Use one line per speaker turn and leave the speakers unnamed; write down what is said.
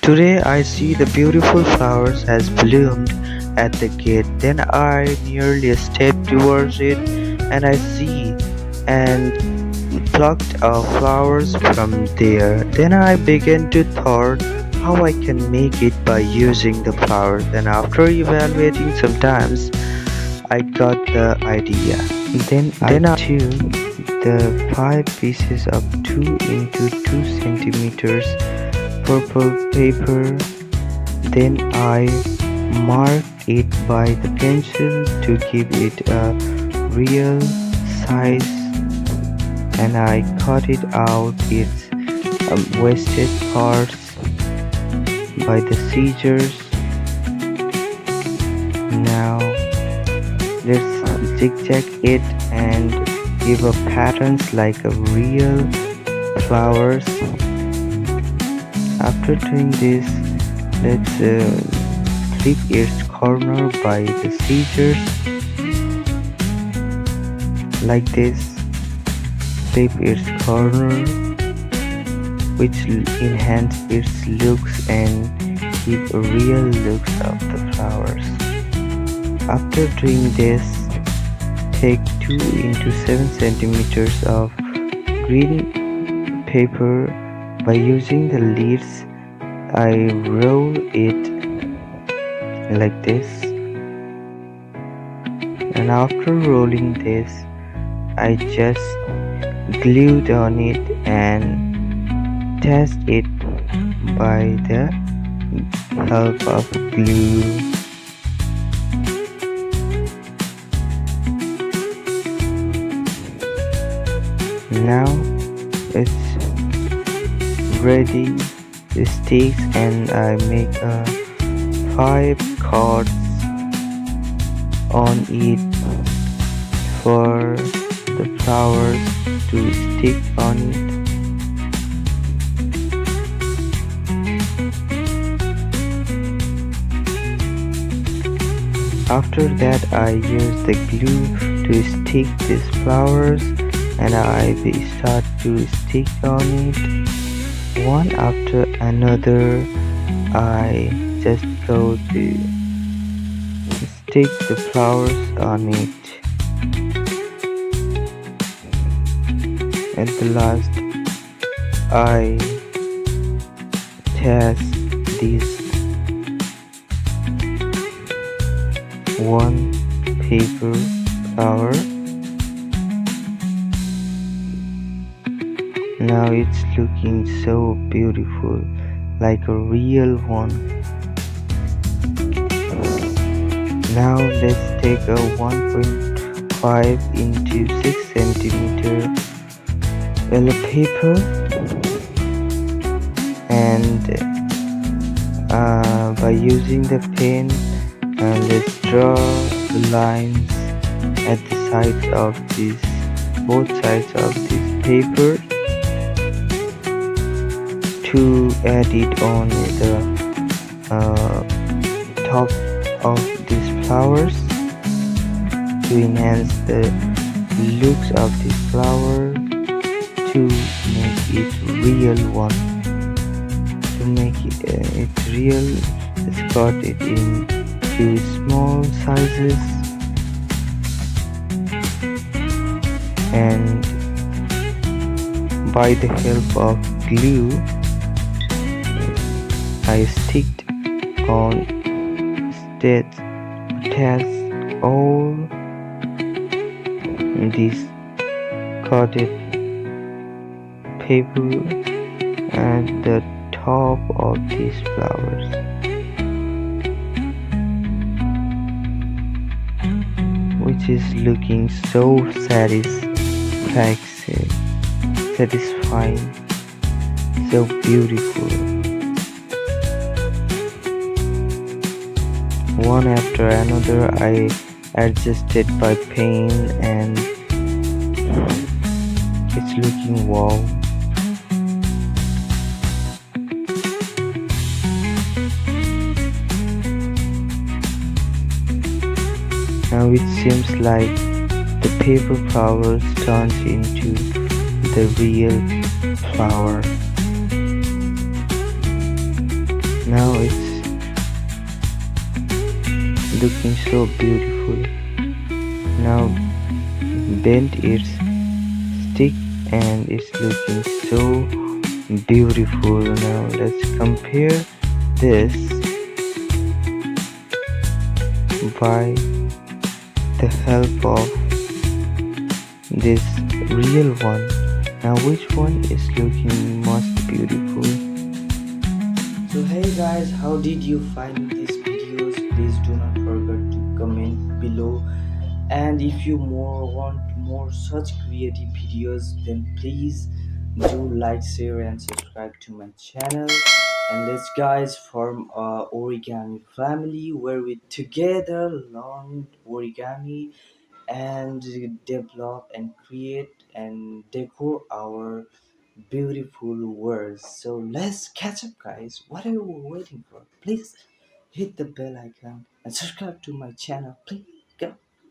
Today I see the beautiful flowers has bloomed at the gate. Then I nearly step towards it and I see and plucked flowers from there. Then I began to thought how I can make it by using the flowers. And after evaluating sometimes I got the idea. Then I took the 5 pieces of 2 into 2 centimeters purple paper. Then I marked it by the pencil to give it a real size, and I cut it out its wasted parts by the scissors. Now let's zigzag it and give a patterns like a real flowers. After doing this, let's flip its corner by the scissors like this. Flip its corner, which enhance its looks and give a real looks of the flowers. After doing this, take 2 into 7 centimeters of green paper. By using the leaves, I roll it like this, and after rolling this, I just glued on it and test it by the help of glue. Now it's ready the sticks, and I make 5 cards on it for the flowers to stick on it. After that, I use the glue to stick these flowers, and I start to stick on it one after another. I just go to stick the flowers on it. At the last, I test this one paper flower. Now it's looking so beautiful, like a real one. Now let's take a 1.5 into 6 centimeter yellow paper, and by using the pen, let's draw the lines at the sides of this, both sides of this paper, to add it on the top of these flowers to enhance the looks of this flower, to make it real one. To make it real, let's cut it into small sizes, and by the help of glue, I sticked on test all this cutted paper at the top of these flowers. Which is looking so satisfying, so beautiful. One after another, I adjusted by pen, and it's looking wow. Now it seems like the paper flowers turns into the real flower. Now it's looking so beautiful. Now bend its stick and it's looking so beautiful. Now let's compare this by the help of this real one. Now which one is looking most beautiful? So hey guys, how did you find these videos? Please do not forget to comment below. And if you want more such creative videos, then please do like, share and subscribe to my channel. And let's guys form a origami family where we together learn origami and develop and create and decor our beautiful words. So let's catch up guys. What are you waiting for? Please hit the bell icon and subscribe to my channel please.